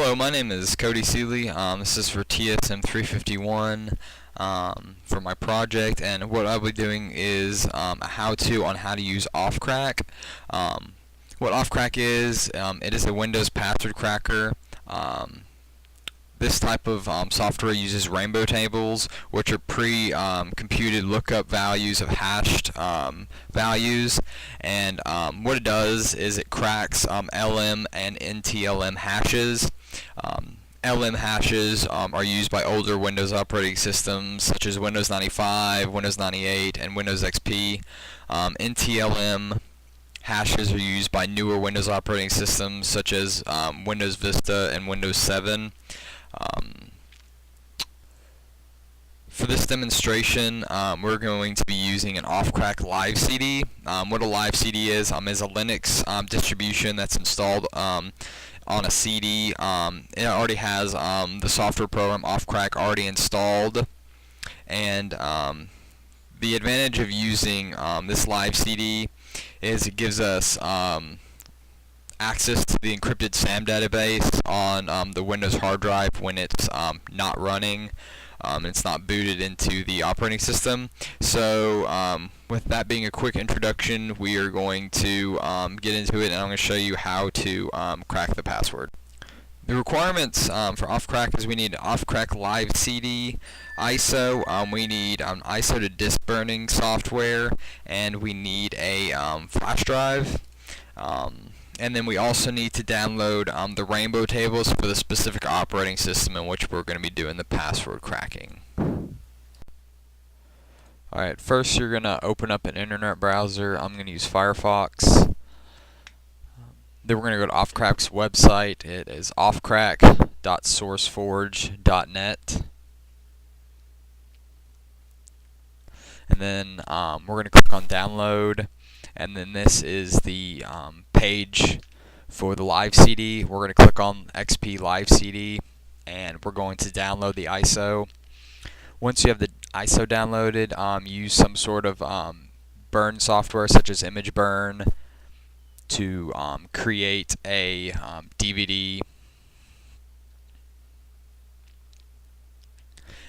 Hello, my name is Cody Seeley. This is for TSM 351 for my project, and what I'll be doing is a how-to on how to use OPHCrack. What OPHCrack is, it is a Windows password cracker. This type of software uses rainbow tables, which are pre-computed lookup values of hashed values, and what it does is it cracks LM and NTLM hashes. LM hashes are used by older Windows operating systems such as Windows 95, Windows 98, and Windows XP. NTLM hashes are used by newer Windows operating systems such as Windows Vista and Windows 7. For this demonstration, we're going to be using an OPHCrack live CD. What a live CD is a Linux distribution that's installed on a CD. It already has the software program OPHCrack already installed, and the advantage of using this live CD is it gives us access to the encrypted SAM database on the Windows hard drive when it's not running. It's not booted into the operating system. So with that being a quick introduction, we are going to get into it, and I'm going to show you how to crack the password. The requirements for OPHCrack is we need OPHCrack live CD, ISO, we need ISO to disk burning software, and we need a flash drive. And then we also need to download the rainbow tables for the specific operating system in which we're going to be doing the password cracking. Alright, first you're going to open up an internet browser. I'm going to use Firefox. Then we're going to go to OPHCrack's website. It is ophcrack.sourceforge.net. And then we're going to click on download. And then this is the page for the live CD. We're going to click on XP live CD, and we're going to download the ISO. Once you have the ISO downloaded, use some sort of burn software such as Image Burn to create a DVD.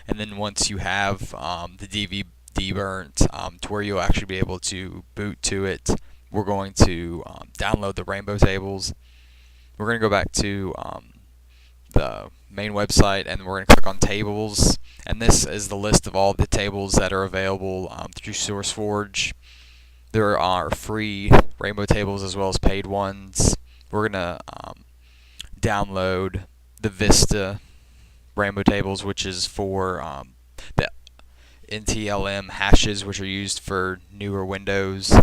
And then once you have the DVD burnt to where you'll actually be able to boot to it, we're going to download the rainbow tables. We're going to go back to the main website, and we're going to click on tables, and this is the list of all the tables that are available through SourceForge. There are free rainbow tables as well as paid ones. We're going to download the Vista rainbow tables, which is for the NTLM hashes, which are used for newer Windows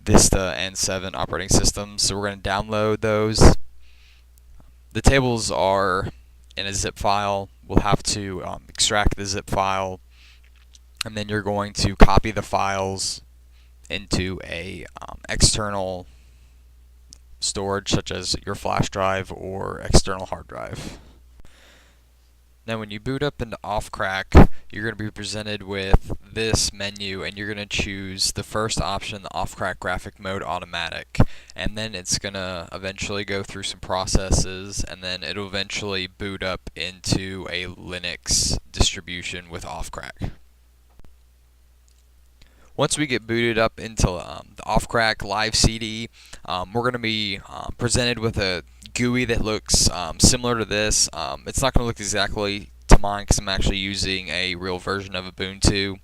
Vista and 7 operating systems. So we're going to download those. The tables are in a zip file. We'll have to extract the zip file, and then you're going to copy the files into a external storage such as your flash drive or external hard drive. Now when you boot up into OPHCrack, you're going to be presented with this menu, and you're going to choose the first option, the OPHCrack Graphic Mode Automatic, and then it's going to eventually go through some processes, and then it'll eventually boot up into a Linux distribution with OPHCrack. Once we get booted up into the OPHCrack live CD, we're going to be presented with a GUI that looks similar to this. It's not going to look exactly to mine because I'm actually using a real version of Ubuntu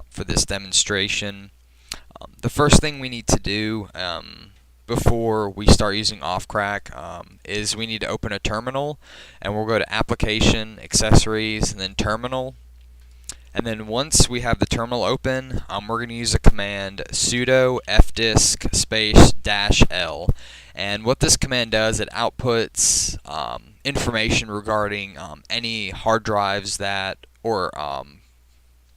for this demonstration. The first thing we need to do before we start using OPHCrack is we need to open a terminal, and we'll go to Application, Accessories, and then Terminal. And then once we have the terminal open, we're going to use a command sudo fdisk space -l. And what this command does, it outputs information regarding any hard drives that or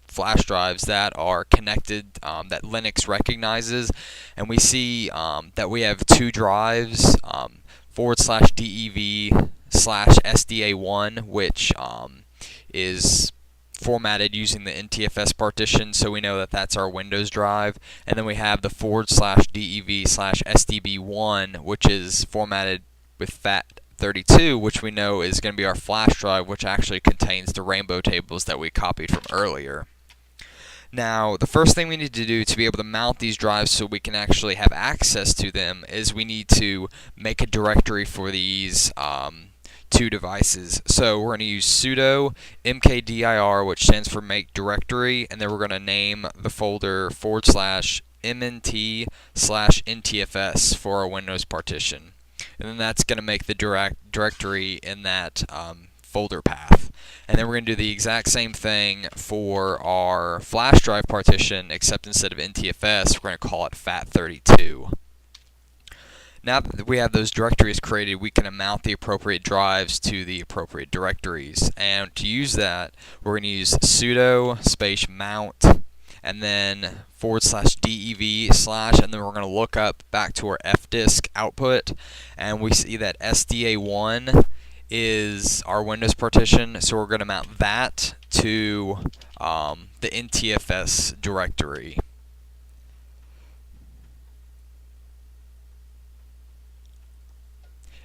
flash drives that are connected that Linux recognizes. And we see that we have two drives, /dev/sda1, which is formatted using the NTFS partition, so we know that that's our Windows drive. And then we have the /dev/sdb1, which is formatted with FAT32, which we know is going to be our flash drive, which actually contains the rainbow tables that we copied from earlier. Now, the first thing we need to do to be able to mount these drives so we can actually have access to them is we need to make a directory for these two devices. So we're going to use sudo mkdir, which stands for make directory, and then we're going to name the folder /mnt/ntfs for our Windows partition. And then that's going to make the directory in that folder path. And then we're going to do the exact same thing for our flash drive partition, except instead of NTFS, we're going to call it FAT32. Now that we have those directories created, we can mount the appropriate drives to the appropriate directories. And to use that, we're going to use sudo space mount and then /dev/ and then we're going to look up back to our fdisk output, and we see that SDA1 is our Windows partition, so we're going to mount that to the NTFS directory.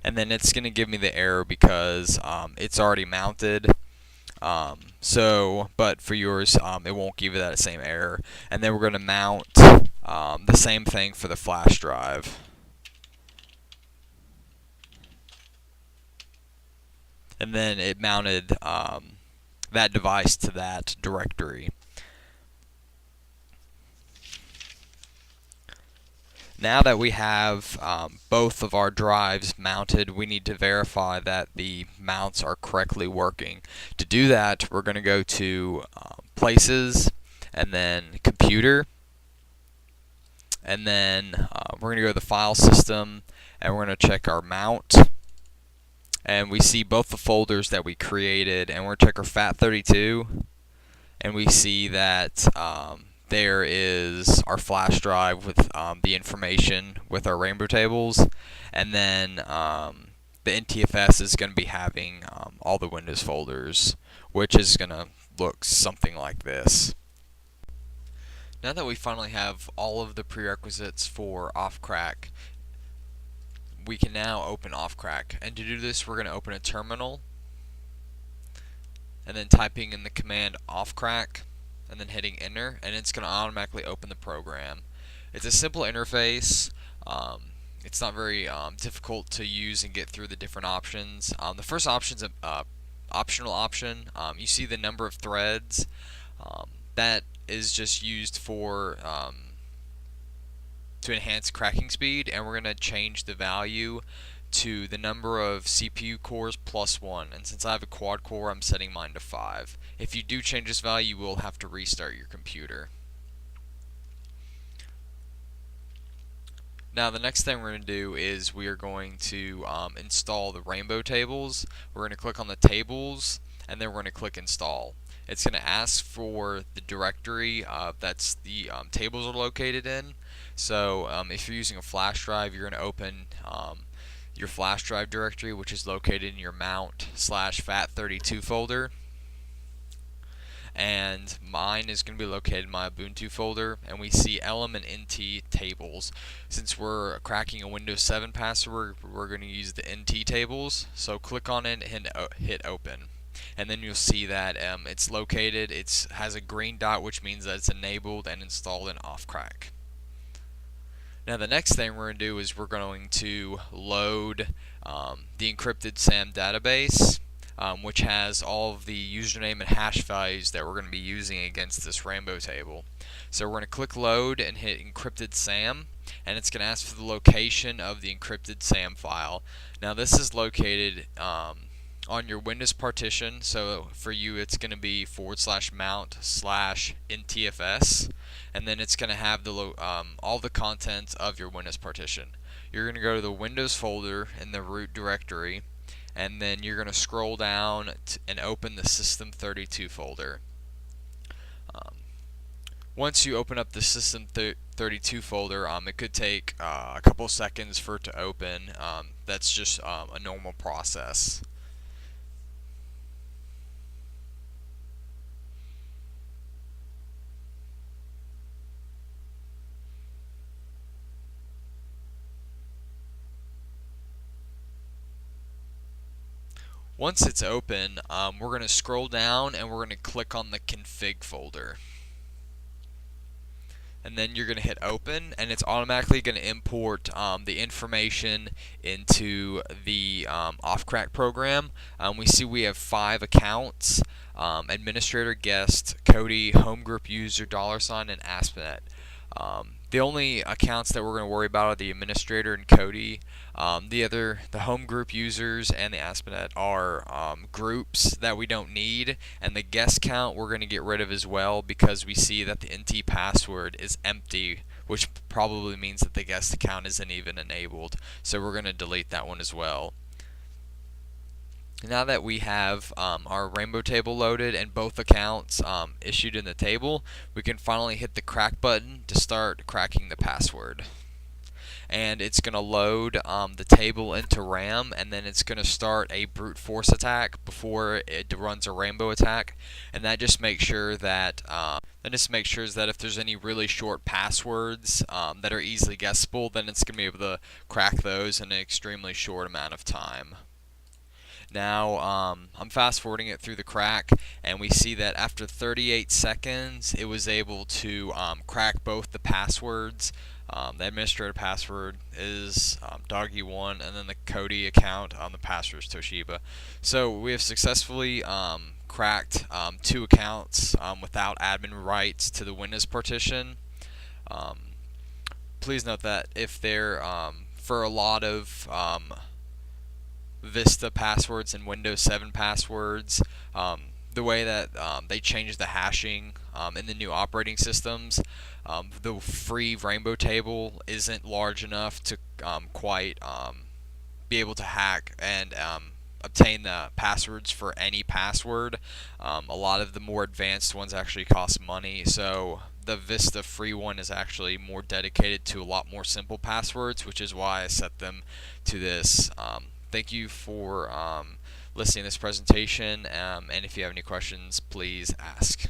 And then it's going to give me the error because it's already mounted. But for yours, it won't give you that same error. And then we're going to mount the same thing for the flash drive. And then it mounted that device to that directory. Now that we have both of our drives mounted, we need to verify that the mounts are correctly working. To do that, we're going to go to Places, and then Computer, and then we're going to go to the File System, and we're going to check our mount. And we see both the folders that we created, and we're going to check our FAT32, and we see that there is our flash drive with the information with our rainbow tables, and then the NTFS is going to be having all the Windows folders, which is going to look something like this. Now that we finally have all of the prerequisites for OPHCrack, we can now open OPHCrack. And to do this, we're going to open a terminal, and then typing in the command OPHCrack, and then hitting enter, and it's going to automatically open the program. It's a simple interface. It's not very difficult to use and get through the different options. The first option is an optional option. You see the number of threads. That is just used for to enhance cracking speed, and we're going to change the value to the number of CPU cores plus 1, and since I have a quad core, I'm setting mine to 5. If you do change this value, you will have to restart your computer. Now the next thing we're going to do is we are going to install the rainbow tables. We're going to click on the tables, and then we're going to click install. It's going to ask for the directory that's the tables are located in. So if you're using a flash drive, you're going to open your flash drive directory, which is located in your mount/FAT32 folder. And mine is going to be located in my Ubuntu folder, and we see LM and NT tables. Since we're cracking a Windows 7 password, we're going to use the NT tables. So click on it and hit open. And then you'll see that it's located, it has a green dot, which means that it's enabled and installed in OPHCrack. Now the next thing we're going to do is we're going to load the encrypted SAM database, which has all of the username and hash values that we're going to be using against this rainbow table. So we're going to click load and hit encrypted SAM, and it's going to ask for the location of the encrypted SAM file. Now this is located on your Windows partition, so for you it's going to be /mount/ntfs, and then it's going to have the all the contents of your Windows partition. You're going to go to the Windows folder in the root directory, and then you're going to scroll down and open the System32 folder. Once you open up the System32 folder, it could take a couple seconds for it to open. That's just a normal process. Once it's open, we're going to scroll down and we're going to click on the config folder. And then you're going to hit open, and it's automatically going to import the information into the OPHCrack program. We see we have 5 accounts: administrator, guest, Cody, home group user, $, and ASP.NET. The only accounts that we're going to worry about are the administrator and Cody. The home group users and the ASP.NET are groups that we don't need, and the guest count we're going to get rid of as well because we see that the NT password is empty, which probably means that the guest account isn't even enabled. So we're going to delete that one as well. Now that we have our rainbow table loaded and both accounts issued in the table, we can finally hit the crack button to start cracking the password. And it's going to load the table into RAM, and then it's going to start a brute force attack before it runs a rainbow attack. And that just makes sure that if there's any really short passwords that are easily guessable, then it's going to be able to crack those in an extremely short amount of time. Now I'm fast forwarding it through the crack, and we see that after 38 seconds it was able to crack both the passwords. The administrator password is Doggy1, and then the Cody account on the password is Toshiba. So we have successfully cracked 2 accounts without admin rights to the Windows partition. Please note that if they're for a lot of Vista passwords and Windows 7 passwords, the way that they changed the hashing in the new operating systems, the free rainbow table isn't large enough to quite be able to hack and obtain the passwords for any password. A lot of the more advanced ones actually cost money, so the Vista free one is actually more dedicated to a lot more simple passwords, which is why I set them to this. Thank you for listening to this presentation, and if you have any questions, please ask.